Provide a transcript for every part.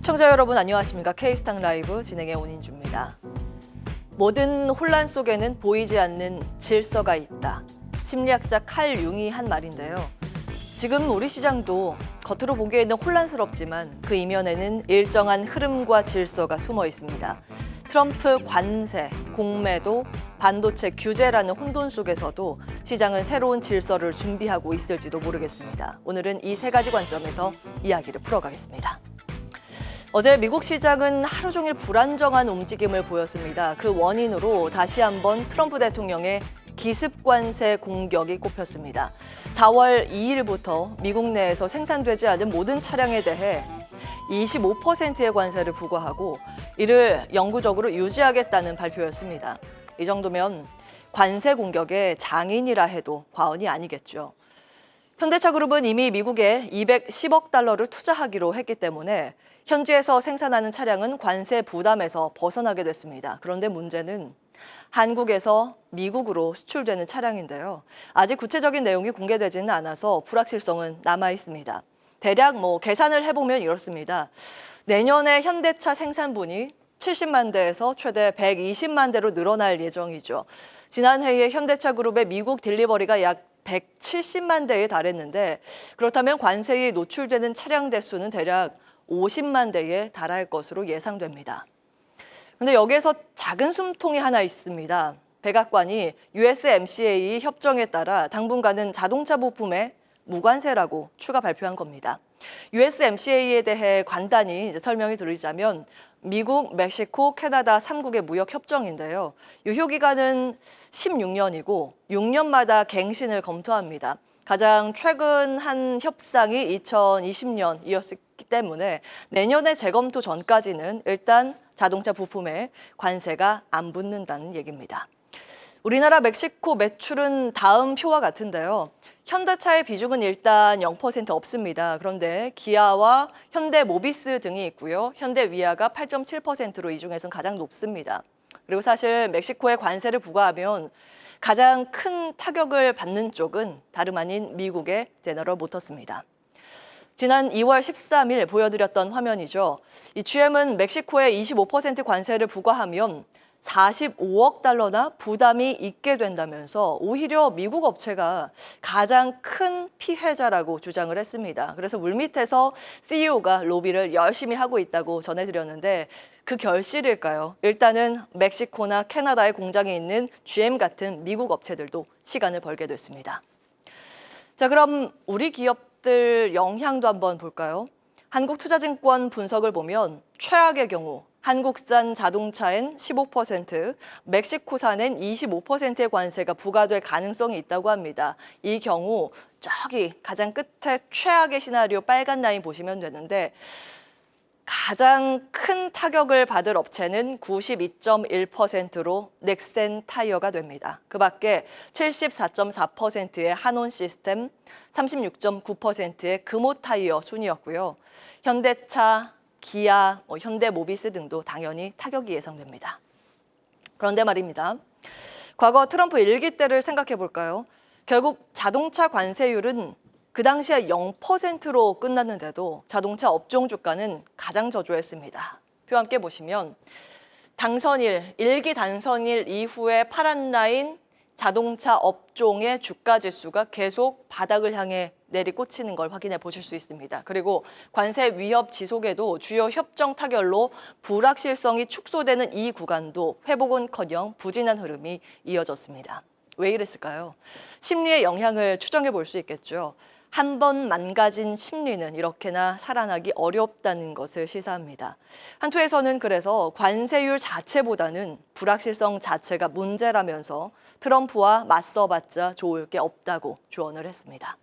시청자 여러분 안녕하십니까? K스탁 라이브 진행의 온인주입니다. 모든 혼란 속에는 보이지 않는 질서가 있다. 심리학자 칼 융이 한 말인데요. 지금 우리 시장도 겉으로 보기에는 혼란스럽지만 그 이면에는 일정한 흐름과 질서가 숨어 있습니다. 트럼프 관세, 공매도, 반도체 규제라는 혼돈 속에서도 시장은 새로운 질서를 준비하고 있을지도 모르겠습니다. 오늘은 이 세 가지 관점에서 이야기를 풀어가겠습니다. 어제 미국 시장은 하루 종일 불안정한 움직임을 보였습니다. 그 원인으로 다시 한번 트럼프 대통령의 기습관세 공격이 꼽혔습니다. 4월 2일부터 미국 내에서 생산되지 않은 모든 차량에 대해 25%의 관세를 부과하고 이를 영구적으로 유지하겠다는 발표였습니다. 이 정도면 관세 공격의 장인이라 해도 과언이 아니겠죠. 현대차 그룹은 이미 미국에 210억 달러를 투자하기로 했기 때문에 현지에서 생산하는 차량은 관세 부담에서 벗어나게 됐습니다. 그런데 문제는 한국에서 미국으로 수출되는 차량인데요. 아직 구체적인 내용이 공개되지는 않아서 불확실성은 남아 있습니다. 대략 계산을 해보면 이렇습니다. 내년에 현대차 생산분이 70만 대에서 최대 120만 대로 늘어날 예정이죠. 지난해에 현대차 그룹의 미국 딜리버리가 약 170만 대에 달했는데 그렇다면 관세에 노출되는 차량 대수는 대략 50만 대에 달할 것으로 예상됩니다. 그런데 여기에서 작은 숨통이 하나 있습니다. 백악관이 USMCA 협정에 따라 당분간은 자동차 부품에 무관세라고 추가 발표한 겁니다. USMCA에 대해 간단히 설명을 드리자면 미국, 멕시코, 캐나다 3국의 무역 협정인데요. 유효 기간은 16년이고 6년마다 갱신을 검토합니다. 가장 최근 한 협상이 2020년이었기 때문에 내년에 재검토 전까지는 일단 자동차 부품에 관세가 안 붙는다는 얘기입니다. 우리나라 멕시코 매출은 다음 표와 같은데요. 현대차의 비중은 일단 0% 없습니다. 그런데 기아와 현대모비스 등이 있고요. 현대위아가 8.7%로 이 중에서는 가장 높습니다. 그리고 사실 멕시코에 관세를 부과하면 가장 큰 타격을 받는 쪽은 다름 아닌 미국의 제너럴 모터스입니다. 지난 2월 13일 보여드렸던 화면이죠. 이 GM은 멕시코에 25% 관세를 부과하면 45억 달러나 부담이 있게 된다면서 오히려 미국 업체가 가장 큰 피해자라고 주장을 했습니다. 그래서 물밑에서 CEO가 로비를 열심히 하고 있다고 전해드렸는데 그 결실일까요? 일단은 멕시코나 캐나다에 공장이 있는 GM 같은 미국 업체들도 시간을 벌게 됐습니다. 자, 그럼 우리 기업들 영향도 한번 볼까요? 한국투자증권 분석을 보면 최악의 경우 한국산 자동차엔 15%, 멕시코산엔 25%의 관세가 부과될 가능성이 있다고 합니다. 이 경우 저기 가장 끝에 최악의 시나리오 빨간 라인 보시면 되는데 가장 큰 타격을 받을 업체는 92.1%로 넥센 타이어가 됩니다. 그 밖에 74.4%의 한온 시스템, 36.9%의 금호 타이어 순이었고요. 현대차, 기아, 현대모비스 등도 당연히 타격이 예상됩니다. 그런데 말입니다. 과거 트럼프 1기 때를 생각해 볼까요? 결국 자동차 관세율은 그 당시에 0%로 끝났는데도 자동차 업종 주가는 가장 저조했습니다. 표 함께 보시면 당선일, 1기 당선일 이후에 파란 라인 자동차 업종의 주가 지수가 계속 바닥을 향해 내리꽂히는 걸 확인해 보실 수 있습니다. 그리고 관세 위협 지속에도 주요 협정 타결로 불확실성이 축소되는 이 구간도 회복은커녕 부진한 흐름이 이어졌습니다. 왜 이랬을까요? 심리의 영향을 추정해 볼 수 있겠죠. 한 번 망가진 심리는 이렇게나 살아나기 어렵다는 것을 시사합니다. 한투에서는 그래서 관세율 자체보다는 불확실성 자체가 문제라면서 트럼프와 맞서봤자 좋을 게 없다고 조언을 했습니다.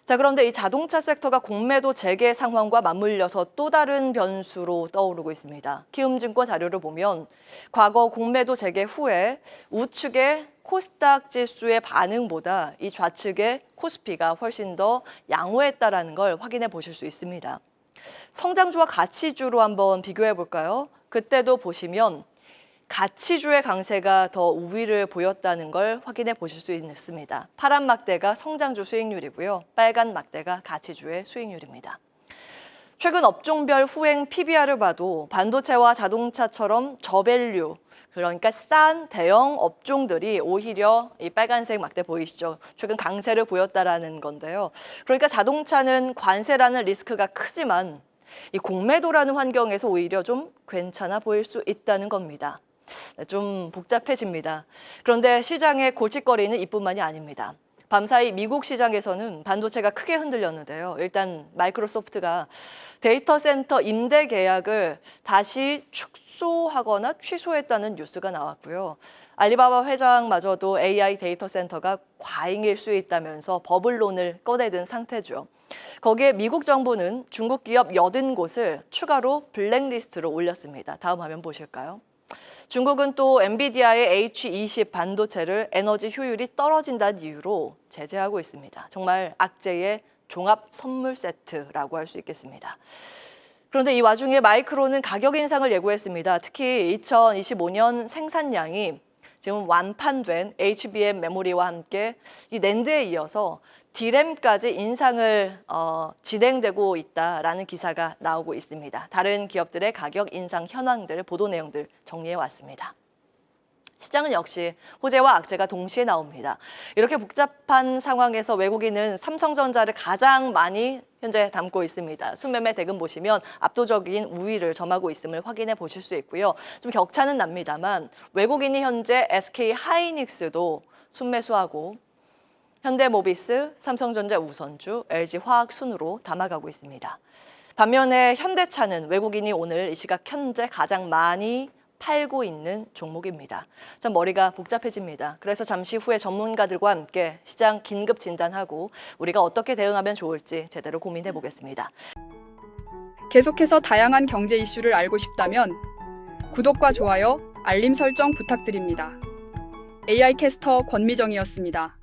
자, 그런데 이 자동차 섹터가 공매도 재개 상황과 맞물려서 또 다른 변수로 떠오르고 있습니다. 키움증권 자료를 보면 과거 공매도 재개 후에 우측의 코스닥 지수의 반응보다 이 좌측의 코스피가 훨씬 더 양호했다라는 걸 확인해 보실 수 있습니다. 성장주와 가치주로 한번 비교해 볼까요? 그때도 보시면 가치주의 강세가 더 우위를 보였다는 걸 확인해 보실 수 있습니다. 파란 막대가 성장주 수익률이고요. 빨간 막대가 가치주의 수익률입니다. 최근 업종별 후행 PBR을 봐도 반도체와 자동차처럼 저밸류, 그러니까 싼 대형 업종들이 오히려 이 빨간색 막대 보이시죠? 최근 강세를 보였다라는 건데요. 그러니까 자동차는 관세라는 리스크가 크지만 이 공매도라는 환경에서 오히려 좀 괜찮아 보일 수 있다는 겁니다. 좀 복잡해집니다. 그런데 시장의 골칫거리는 이뿐만이 아닙니다. 밤사이 미국 시장에서는 반도체가 크게 흔들렸는데요. 일단 마이크로소프트가 데이터 센터 임대 계약을 다시 축소하거나 취소했다는 뉴스가 나왔고요. 알리바바 회장마저도 AI 데이터 센터가 과잉일 수 있다면서 버블론을 꺼내든 상태죠. 거기에 미국 정부는 중국 기업 80곳을 추가로 블랙리스트로 올렸습니다. 다음 화면 보실까요? 중국은 또 엔비디아의 H20 반도체를 에너지 효율이 떨어진다는 이유로 제재하고 있습니다. 정말 악재의 종합 선물 세트라고 할 수 있겠습니다. 그런데 이 와중에 마이크론은 가격 인상을 예고했습니다. 특히 2025년 생산량이 지금 완판된 HBM 메모리와 함께 이 낸드에 이어서 D램까지 인상을 진행되고 있다라는 기사가 나오고 있습니다. 다른 기업들의 가격 인상 현황들, 보도 내용들 정리해 왔습니다. 시장은 역시 호재와 악재가 동시에 나옵니다. 이렇게 복잡한 상황에서 외국인은 삼성전자를 가장 많이 현재 담고 있습니다. 순매매 대금 보시면 압도적인 우위를 점하고 있음을 확인해 보실 수 있고요. 좀 격차는 납니다만 외국인이 현재 SK 하이닉스도 순매수하고 현대모비스, 삼성전자 우선주, LG화학 순으로 담아가고 있습니다. 반면에 현대차는 외국인이 오늘 이 시각 현재 가장 많이 팔고 있는 종목입니다. 참 머리가 복잡해집니다. 그래서 잠시 후에 전문가들과 함께 시장 긴급 진단하고 우리가 어떻게 대응하면 좋을지 제대로 고민해 보겠습니다. 계속해서 다양한 경제 이슈를 알고 싶다면 구독과 좋아요, 알림 설정 부탁드립니다. AI 캐스터 권미정이었습니다.